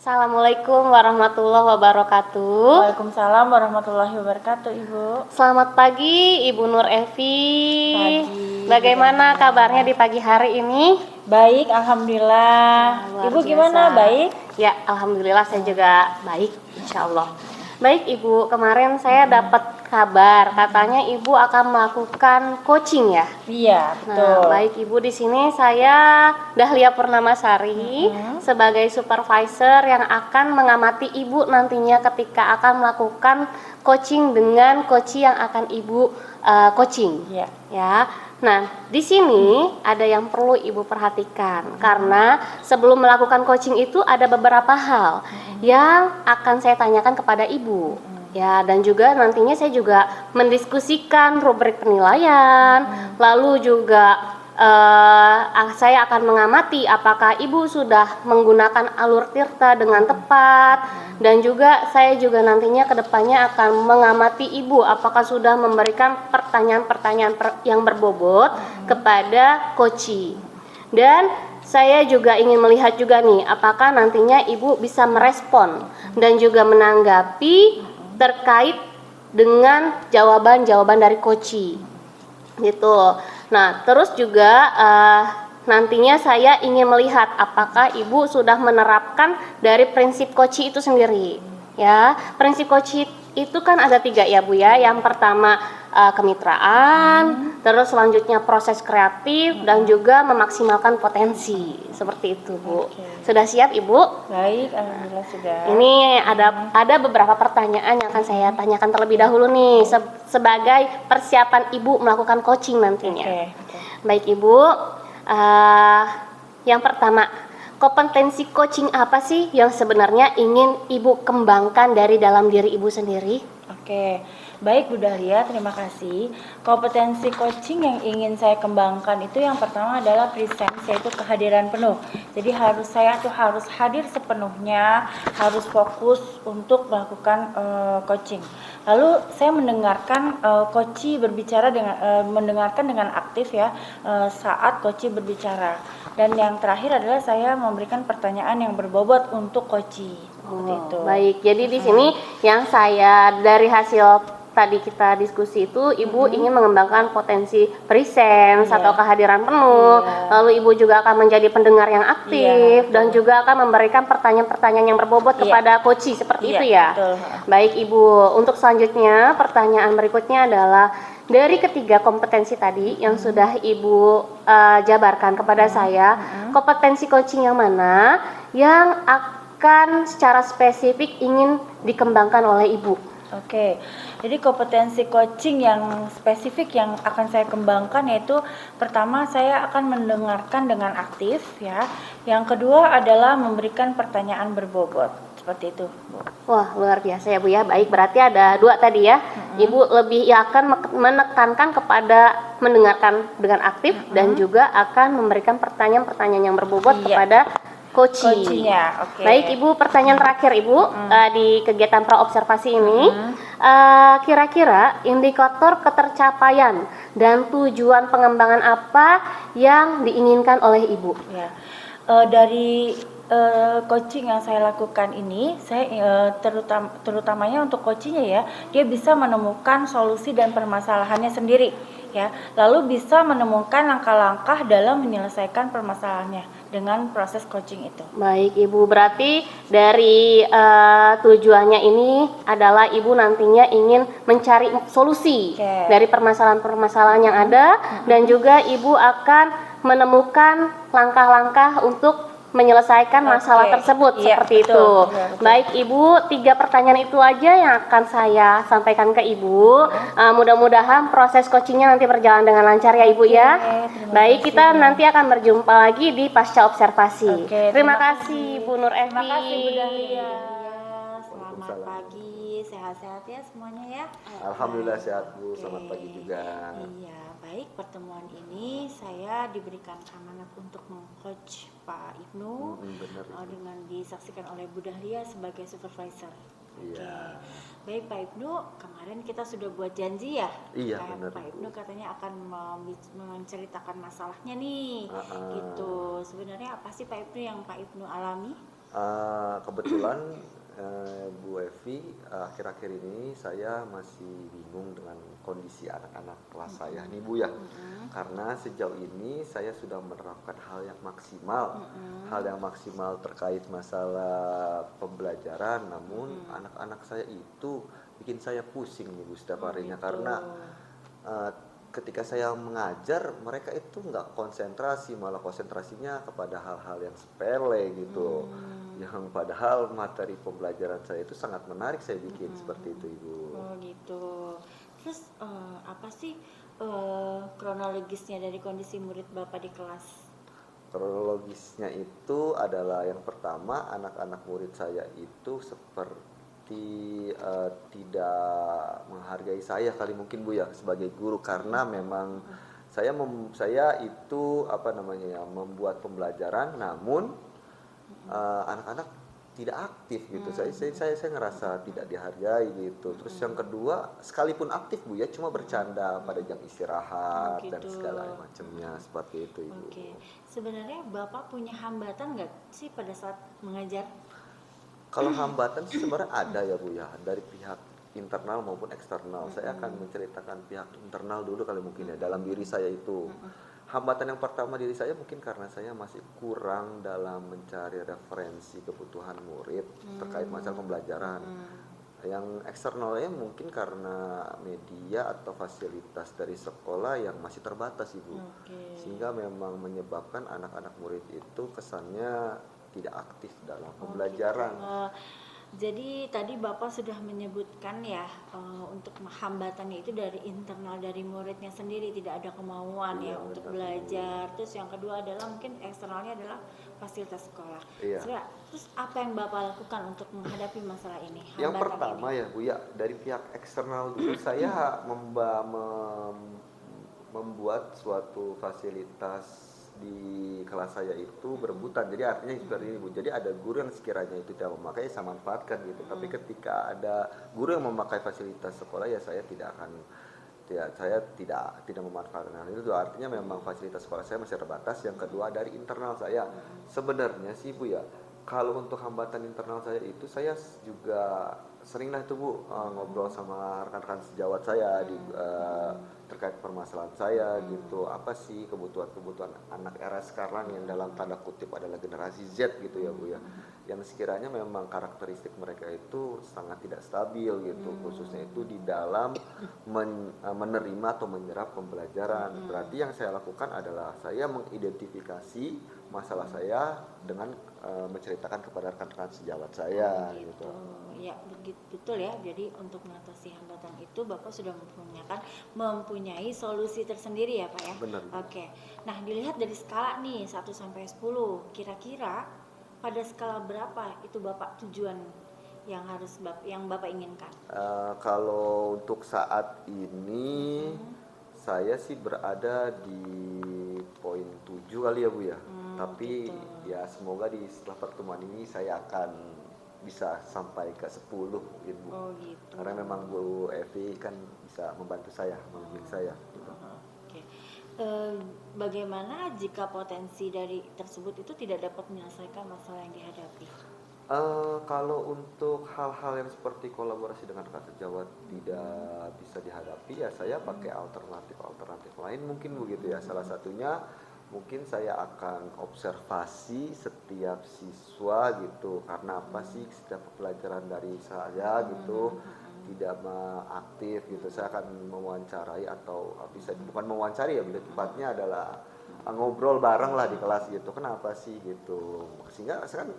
Assalamualaikum warahmatullahi wabarakatuh. Waalaikumsalam warahmatullahi wabarakatuh, Ibu. Selamat pagi, Ibu Nur Evi. Pagi. Bagaimana kabarnya di pagi hari ini? Baik, alhamdulillah. Luar Ibu biasa. gimana? Baik? Ya, alhamdulillah saya juga baik, insya Allah. Baik Ibu, kemarin saya dapat kabar katanya Ibu akan melakukan coaching ya? Iya, betul. Nah, baik Ibu, di sini saya Dahlia Purnamasari sebagai supervisor yang akan mengamati Ibu nantinya ketika akan melakukan coaching dengan coach yang akan Ibu coaching. Iya. Ya. Nah, di sini ada yang perlu Ibu perhatikan karena sebelum melakukan coaching itu ada beberapa hal yang akan saya tanyakan kepada Ibu. Ya, dan juga nantinya saya juga mendiskusikan rubrik penilaian, lalu juga saya akan mengamati apakah Ibu sudah menggunakan alur tirta dengan tepat, dan juga saya juga nantinya kedepannya akan mengamati Ibu apakah sudah memberikan pertanyaan-pertanyaan yang berbobot kepada coach. Dan saya juga ingin melihat juga nih apakah nantinya Ibu bisa merespon dan juga menanggapi terkait dengan jawaban-jawaban dari coach gitu. Nah, terus juga nantinya saya ingin melihat apakah Ibu sudah menerapkan dari prinsip coach itu sendiri. Ya, prinsip coach itu kan ada 3 ya Bu ya. Yang pertama kemitraan, terus selanjutnya proses kreatif dan juga memaksimalkan potensi. Seperti itu Bu. Sudah siap Ibu? Baik, alhamdulillah sudah. Ini ada beberapa pertanyaan yang akan saya tanyakan terlebih dahulu nih sebagai persiapan Ibu melakukan coaching nantinya. Baik Ibu, yang pertama, kompetensi coaching apa sih yang sebenarnya ingin Ibu kembangkan dari dalam diri Ibu sendiri? Baik Bu Dahlia, terima kasih. Kompetensi coaching yang ingin saya kembangkan itu yang pertama adalah presence, yaitu kehadiran penuh. Jadi saya harus hadir sepenuhnya, harus fokus untuk melakukan coaching. Lalu saya mendengarkan coach berbicara mendengarkan dengan aktif ya saat coach berbicara. Dan yang terakhir adalah saya memberikan pertanyaan yang berbobot untuk coach. Seperti itu. Baik, jadi di sini yang saya dari hasil tadi kita diskusi itu Ibu ingin mengembangkan potensi presence atau kehadiran penuh, lalu Ibu juga akan menjadi pendengar yang aktif dan juga akan memberikan pertanyaan-pertanyaan yang berbobot kepada coach seperti itu ya. Betul. Baik Ibu, untuk selanjutnya pertanyaan berikutnya adalah dari ketiga kompetensi tadi yang sudah Ibu jabarkan kepada saya, kompetensi coaching yang mana yang akan secara spesifik ingin dikembangkan oleh Ibu? Jadi kompetensi coaching yang spesifik yang akan saya kembangkan yaitu pertama saya akan mendengarkan dengan aktif ya. Yang kedua adalah memberikan pertanyaan berbobot. Seperti itu, Bu. Wah, luar biasa ya Bu ya. Baik, berarti ada 2 tadi ya. Ibu lebih akan menekankan kepada mendengarkan dengan aktif dan juga akan memberikan pertanyaan-pertanyaan yang berbobot kepada coaching-nya. Baik Ibu, pertanyaan terakhir Ibu di kegiatan praobservasi ini, kira-kira indikator ketercapaian dan tujuan pengembangan apa yang diinginkan oleh Ibu? Dari coaching yang saya lakukan ini, saya terutamanya untuk coachingnya ya, dia bisa menemukan solusi dan permasalahannya sendiri ya, lalu bisa menemukan langkah-langkah dalam menyelesaikan permasalahannya dengan proses coaching itu. Baik Ibu, berarti dari tujuannya ini adalah Ibu nantinya ingin mencari solusi dari permasalahan-permasalahan yang ada dan juga Ibu akan menemukan langkah-langkah untuk menyelesaikan masalah tersebut seperti itu. Baik Ibu, 3 pertanyaan itu aja yang akan saya sampaikan ke Ibu. Mudah-mudahan proses coachingnya nanti berjalan dengan lancar ya Ibu ya. Baik, kita nanti akan berjumpa lagi di pasca observasi. Terima kasih Bu Nur Evi. Terima kasih Bu Dahlia. Selamat pagi, sehat-sehat ya semuanya ya. Alhamdulillah sehat Bu, selamat pagi juga. Iya, baik, pertemuan ini saya diberikan amanat untuk meng-coach Pak Ibnu dengan disaksikan oleh Bu Dahlia sebagai supervisor. Baik Pak Ibnu, kemarin kita sudah buat janji ya. Pak Ibnu katanya akan menceritakan masalahnya nih. Gitu. Sebenarnya apa sih Pak Ibnu yang Pak Ibnu alami? Kebetulan Bu Evi, akhir-akhir ini saya masih bingung dengan kondisi anak-anak kelas saya nih Bu ya. Karena sejauh ini saya sudah menerapkan hal yang maksimal, terkait masalah pembelajaran, namun anak-anak saya itu bikin saya pusing nih Bu setiap harinya, karena eh, ketika saya mengajar mereka itu nggak konsentrasi, malah konsentrasinya kepada hal-hal yang sepele gitu, yang padahal materi pembelajaran saya itu sangat menarik saya bikin seperti itu Ibu. Oh gitu. Terus apa sih kronologisnya dari kondisi murid Bapak di kelas? Kronologisnya itu adalah yang pertama, anak-anak murid saya itu seperti tidak menghargai saya kali mungkin Bu ya sebagai guru, karena memang saya itu membuat pembelajaran, namun anak-anak tidak aktif gitu. Saya ngerasa tidak dihargai gitu. Terus yang kedua, sekalipun aktif Bu ya, cuma bercanda pada jam istirahat dan Gitu. segala macamnya seperti itu Ibu. Oke. Sebenarnya Bapak punya hambatan nggak sih pada saat mengajar? Kalau hambatan sih sebenarnya ada ya Bu ya, dari pihak internal maupun eksternal. Saya akan menceritakan pihak internal dulu kali mungkin ya, dalam diri saya itu. Hambatan yang pertama diri saya mungkin karena saya masih kurang dalam mencari referensi kebutuhan murid terkait masalah pembelajaran. Yang eksternalnya mungkin karena media atau fasilitas dari sekolah yang masih terbatas Ibu. Oke. Sehingga memang menyebabkan anak-anak murid itu kesannya tidak aktif dalam pembelajaran. Jadi tadi Bapak sudah menyebutkan ya, untuk hambatannya itu dari internal dari muridnya sendiri, tidak ada kemauan Iya, ya untuk benar. belajar. Terus yang kedua adalah mungkin eksternalnya adalah fasilitas sekolah. Iya. Terus apa yang Bapak lakukan untuk menghadapi masalah ini? Yang hambatan pertama ini? ya Bu ya, dari pihak eksternal dulu saya membuat suatu fasilitas di kelas saya itu berebutan. Jadi artinya seperti ini Bu. Jadi ada guru yang sekiranya itu tidak memakai, saya manfaatkan gitu. Tapi ketika ada guru yang memakai fasilitas sekolah, ya saya tidak akan saya tidak memanfaatkan hal itu. Artinya memang fasilitas sekolah saya masih terbatas. Yang kedua dari internal saya. Sebenarnya sih Bu ya, kalau untuk hambatan internal saya itu, saya juga seringlah itu Bu ngobrol sama rekan-rekan sejawat saya terkait permasalahan saya gitu. Apa sih kebutuhan-kebutuhan anak era sekarang yang dalam tanda kutip adalah generasi Z gitu ya Bu ya, yang sekiranya memang karakteristik mereka itu sangat tidak stabil gitu, khususnya itu di dalam menerima atau menyerap pembelajaran. Berarti yang saya lakukan adalah saya mengidentifikasi masalah saya dengan menceritakan kepada rekan-rekan sejawat saya gitu. Ya begitu, betul ya. Jadi untuk mengatasi hambatan itu Bapak sudah mempunyai solusi tersendiri ya Pak ya. Benar. Oke. Nah, dilihat dari skala nih 1 sampai 10, kira-kira pada skala berapa itu Bapak tujuan yang Bapak inginkan? Kalau untuk saat ini saya sih berada di poin 7 kali ya Bu ya. Tapi gitu. ya semoga setelah pertemuan ini saya akan bisa sampai ke 10 Ibu. Oh gitu. Karena memang Bu Evi kan bisa membantu saya, membimbing saya gitu. Oke. Bagaimana jika potensi dari tersebut itu tidak dapat menyelesaikan masalah yang dihadapi? Kalau untuk hal-hal yang seperti kolaborasi dengan rekan sejawat tidak bisa dihadapi, ya saya pakai alternatif lain mungkin begitu ya. Salah satunya mungkin saya akan observasi setiap siswa gitu, karena apa sih setiap pelajaran dari saya gitu tidak aktif gitu. Saya akan mewawancarai, atau bukan mewawancari ya, tepatnya adalah ngobrol bareng lah di kelas gitu. Kenapa sih gitu? Sehingga kan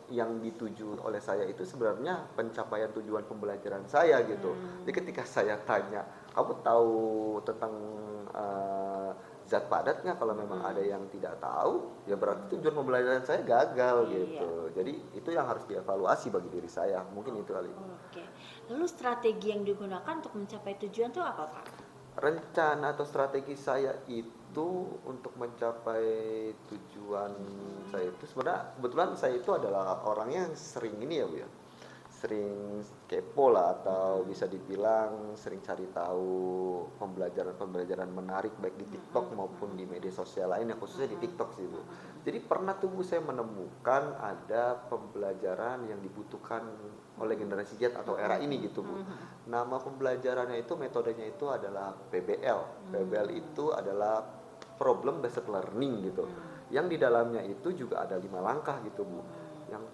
yang dituju oleh saya itu sebenarnya pencapaian tujuan pembelajaran saya gitu. Jadi ketika saya tanya, kamu tahu tentang zat padat nggak? Kalau memang ada yang tidak tahu, ya berarti tujuan pembelajaran saya gagal gitu. Jadi itu yang harus dievaluasi bagi diri saya. Mungkin itu kali. Oke. Lalu strategi yang digunakan untuk mencapai tujuan itu apa Pak? Rencana atau strategi saya itu untuk mencapai tujuan saya itu sebenarnya, kebetulan saya itu adalah orangnya yang sering ini ya Bu ya, sering kepo lah, atau bisa dibilang sering cari tahu pembelajaran menarik baik di TikTok maupun di media sosial lainnya, khususnya di TikTok sih Bu. Jadi pernah tuh Bu saya menemukan ada pembelajaran yang dibutuhkan oleh generasi Z atau era ini gitu Bu. Nama pembelajarannya itu, metodenya itu adalah PBL. PBL itu adalah problem based learning gitu. Yang di dalamnya itu juga ada 5 langkah gitu Bu. Yang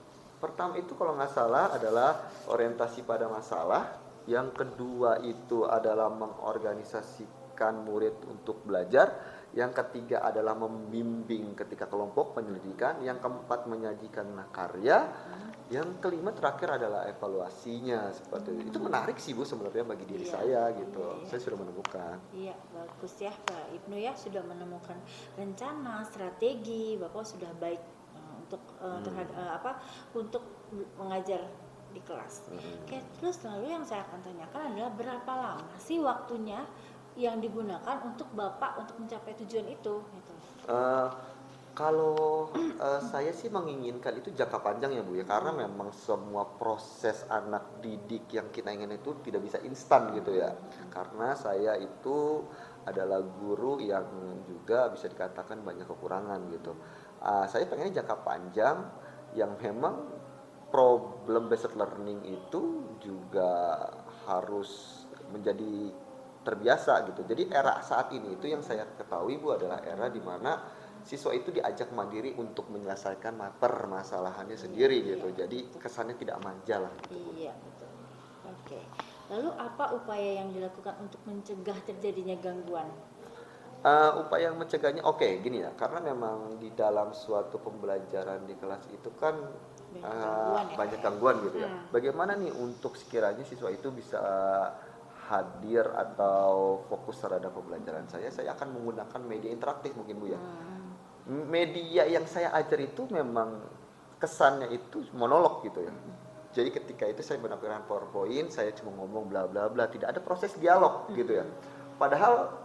pertama itu kalau nggak salah adalah orientasi pada masalah. Yang kedua itu adalah mengorganisasikan murid untuk belajar. Yang ketiga adalah membimbing ketika kelompok penyelidikan. Yang keempat menyajikan karya. Yang kelima terakhir adalah evaluasinya seperti itu. Itu menarik sih Bu sebenarnya bagi diri saya gitu. Saya sudah menemukan. Iya, bagus ya Pak Ibnu ya, sudah menemukan rencana, strategi, Bapak sudah baik untuk mengajar di kelas. Oke, terus lalu yang saya akan tanyakan adalah berapa lama sih waktunya yang digunakan untuk Bapak untuk mencapai tujuan itu gitu. Kalau saya sih menginginkan itu jangka panjang ya Bu ya, karena memang semua proses anak didik yang kita ingin itu tidak bisa instan gitu ya. Karena saya itu adalah guru yang juga bisa dikatakan banyak kekurangan gitu. Saya pengennya jangka panjang yang memang problem based learning itu juga harus menjadi terbiasa gitu. Jadi era saat ini itu yang saya ketahui Bu adalah era di mana siswa itu diajak mandiri untuk menyelesaikan permasalahannya sendiri gitu. Jadi kesannya tidak manja lah. Gitu. Iya betul. Oke. Lalu apa upaya yang dilakukan untuk mencegah terjadinya gangguan? Upaya yang mencegahnya gini ya, karena memang di dalam suatu pembelajaran di kelas itu kan banyak gangguan gitu ya. Bagaimana nih untuk sekiranya siswa itu bisa hadir atau fokus terhadap pembelajaran saya akan menggunakan media interaktif mungkin Bu ya. Media yang saya ajar itu memang kesannya itu monolog gitu ya. Jadi ketika itu saya menampilkan PowerPoint, saya cuma ngomong bla bla bla, tidak ada proses dialog gitu ya. Padahal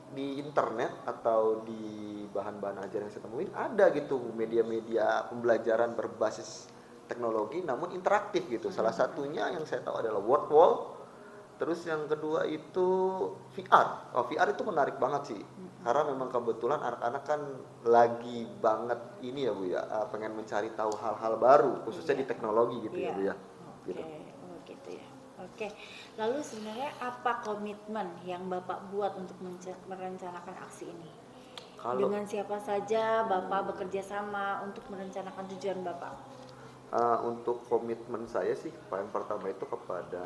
di internet atau di bahan-bahan ajaran yang saya temuin ada gitu media-media pembelajaran berbasis teknologi namun interaktif gitu. Salah satunya yang saya tahu adalah Word Wall. Terus yang kedua itu VR. VR itu menarik banget sih. Karena memang kebetulan anak-anak kan lagi banget ini ya Bu ya, pengen mencari tahu hal-hal baru khususnya di teknologi gitu ya Bu ya. Gitu. Gitu ya. Oke, lalu sebenarnya apa komitmen yang Bapak buat untuk merencanakan aksi ini? Dengan siapa saja Bapak bekerja sama untuk merencanakan tujuan Bapak? Untuk komitmen saya sih yang pertama itu kepada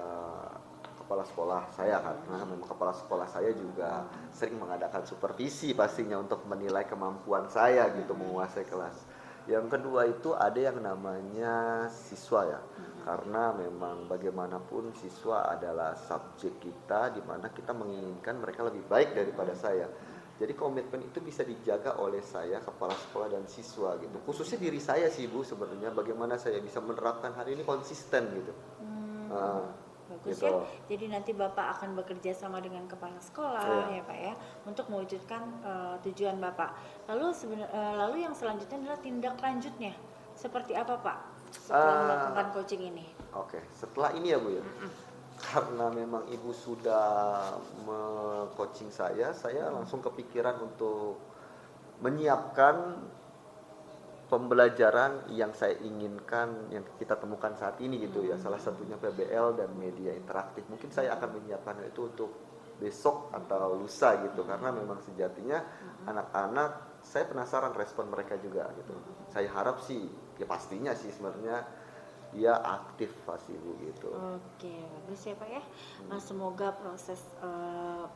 kepala sekolah saya karena memang kepala sekolah saya juga sering mengadakan supervisi pastinya untuk menilai kemampuan saya gitu menguasai kelas. Yang kedua itu ada yang namanya siswa ya. Karena memang bagaimanapun siswa adalah subjek kita di mana kita menginginkan mereka lebih baik daripada saya. Jadi komitmen itu bisa dijaga oleh saya, kepala sekolah dan siswa gitu. Khususnya diri saya sih Bu sebenarnya bagaimana saya bisa menerapkan hal ini konsisten gitu. Bagus gitu. Ya. Jadi nanti Bapak akan bekerja sama dengan kepala sekolah ya Pak ya untuk mewujudkan tujuan Bapak. Lalu yang selanjutnya adalah tindak lanjutnya. Seperti apa Pak setelah melakukan coaching ini? Oke, setelah ini ya Bu ya. Karena memang Ibu sudah coaching saya langsung kepikiran untuk menyiapkan pembelajaran yang saya inginkan yang kita temukan saat ini gitu ya. Salah satunya PBL dan media interaktif. Mungkin saya akan menyiapkan itu untuk besok atau lusa gitu karena memang sejatinya anak-anak saya penasaran respon mereka juga gitu. Saya harap sih ya pastinya sih sebenarnya dia aktif pasti Bu gitu. Oke, bagus ya Pak ya. Semoga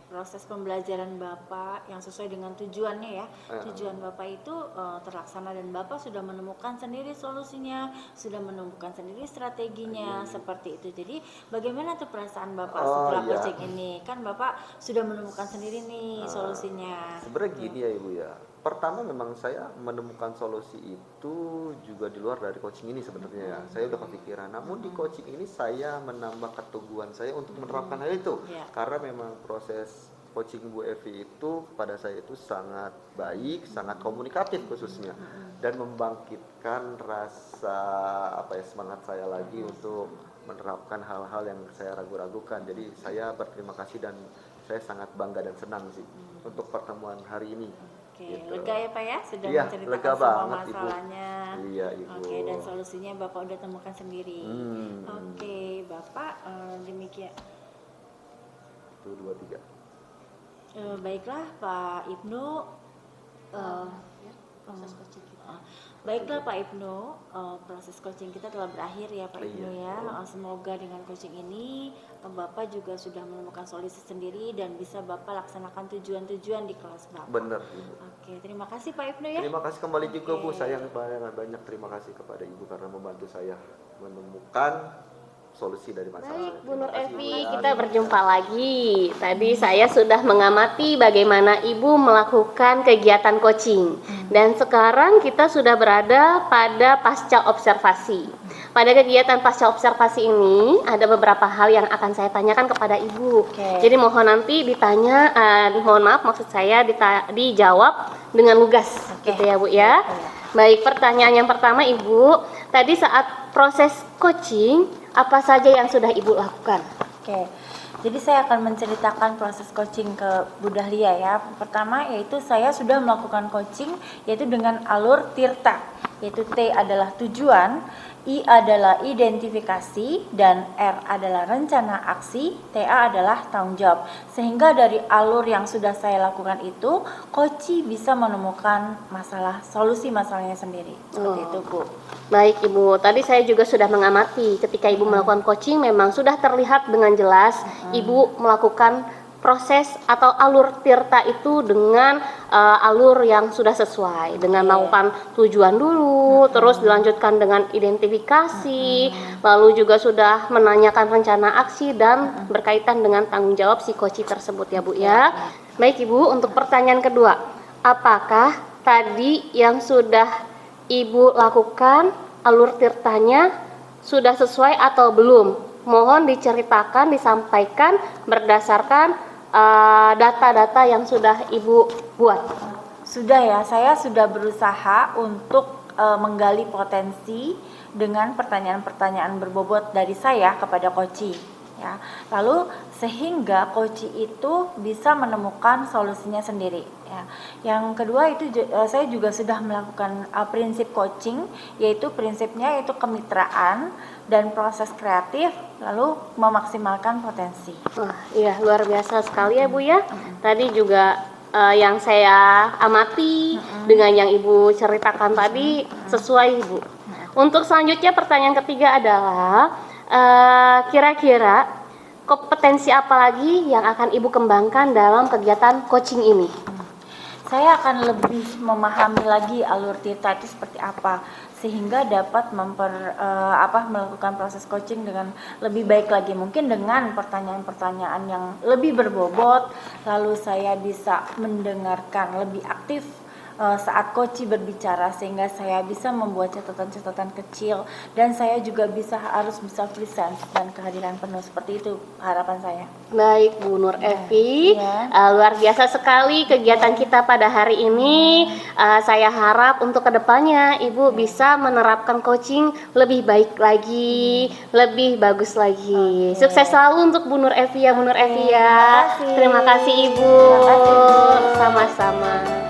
proses pembelajaran Bapak yang sesuai dengan tujuannya ya. Tujuan Bapak itu terlaksana dan Bapak sudah menemukan sendiri solusinya, sudah menemukan sendiri strateginya seperti itu. Jadi bagaimana tuh perasaan Bapak setelah coaching ini? Kan Bapak sudah menemukan sendiri nih solusinya. Sebenarnya gini ya Ibu ya. Pertama memang saya menemukan solusi itu juga di luar dari coaching ini sebenarnya ya. Saya udah kepikiran. Namun di coaching ini saya menambah keteguhan saya untuk menerapkan hal itu. Karena memang proses coaching Bu Evi itu kepada saya itu sangat baik, sangat komunikatif khususnya, dan membangkitkan rasa semangat saya lagi untuk menerapkan hal-hal yang saya ragu-ragukan. Jadi saya berterima kasih dan saya sangat bangga dan senang sih untuk pertemuan hari ini. Oke, Gitu. lega ya Pak ya sudah Iya, menceritakan lega semua banget, Ibu. masalahnya. Iya, Ibu. Oke, dan solusinya Bapak udah temukan sendiri. Oke, Bapak demikian. 1, 2, 3. Baiklah Pak Ibnu. Proses coaching kita. Baiklah Pak Ibnu, proses coaching kita telah berakhir ya Pak Ibnu ya. Semoga dengan coaching ini Bapak juga sudah menemukan solusi sendiri dan bisa Bapak laksanakan tujuan-tujuan di kelas Bapak. Benar, Ibu. Oke, terima kasih Pak Ibnu ya. Terima kasih kembali juga Bu, saya banyak terima kasih kepada Ibu karena membantu saya menemukan solusi dari masalah. Baik, Bu Terima Nur kasih, Evi, Bu, ya. kita berjumpa lagi. Tadi saya sudah mengamati bagaimana Ibu melakukan kegiatan coaching. Dan sekarang kita sudah berada pada pasca observasi. Pada kegiatan pasca observasi ini ada beberapa hal yang akan saya tanyakan kepada Ibu. Oke. Jadi mohon nanti ditanya, mohon maaf maksud saya dijawab dengan lugas, gitu ya Bu ya. Baik, pertanyaan yang pertama Ibu, tadi saat proses coaching apa saja yang sudah Ibu lakukan? Oke, jadi saya akan menceritakan proses coaching ke Bu Dahlia ya. Pertama yaitu saya sudah melakukan coaching yaitu dengan alur Tirta, yaitu T adalah tujuan, I adalah identifikasi, dan R adalah rencana aksi, TA adalah tanggung jawab. Sehingga dari alur yang sudah saya lakukan itu, coach bisa menemukan solusi masalahnya sendiri. Seperti itu Bu. Baik Ibu, tadi saya juga sudah mengamati ketika Ibu melakukan coaching memang sudah terlihat dengan jelas Ibu melakukan proses atau alur Tirta itu dengan alur yang sudah sesuai dengan melakukan tujuan dulu, terus dilanjutkan dengan identifikasi, lalu juga sudah menanyakan rencana aksi dan berkaitan dengan tanggung jawab si coach tersebut ya Bu ya. Baik Ibu, untuk pertanyaan kedua, apakah tadi yang sudah Ibu lakukan alur Tirtanya sudah sesuai atau belum? Mohon diceritakan, disampaikan berdasarkan data-data yang sudah Ibu buat. Sudah ya, saya sudah berusaha untuk menggali potensi dengan pertanyaan-pertanyaan berbobot dari saya kepada coach ya. Lalu sehingga coach itu bisa menemukan solusinya sendiri ya. Yang kedua itu saya juga sudah melakukan prinsip coaching, yaitu prinsipnya yaitu kemitraan dan proses kreatif, lalu memaksimalkan potensi. Wah, iya luar biasa sekali ya Bu ya. Tadi juga yang saya amati dengan yang Ibu ceritakan tadi sesuai Ibu. Untuk selanjutnya pertanyaan ketiga adalah kira-kira kompetensi apa lagi yang akan Ibu kembangkan dalam kegiatan coaching ini? Saya akan lebih memahami lagi alur Tirta itu seperti apa sehingga dapat melakukan proses coaching dengan lebih baik lagi, mungkin dengan pertanyaan-pertanyaan yang lebih berbobot, lalu saya bisa mendengarkan lebih aktif saat coach berbicara sehingga saya bisa membuat catatan-catatan kecil dan saya juga harus bisa present dan kehadiran penuh, seperti itu harapan saya. Baik Bu Nur Evi, luar biasa sekali kegiatan kita pada hari ini. Saya harap untuk kedepannya Ibu bisa menerapkan coaching lebih baik lagi, lebih bagus lagi. Sukses selalu untuk Bu Nur Evi ya, Bu Nur Evi ya. Terima kasih Ibu. Terima kasih, Bu. Sama-sama.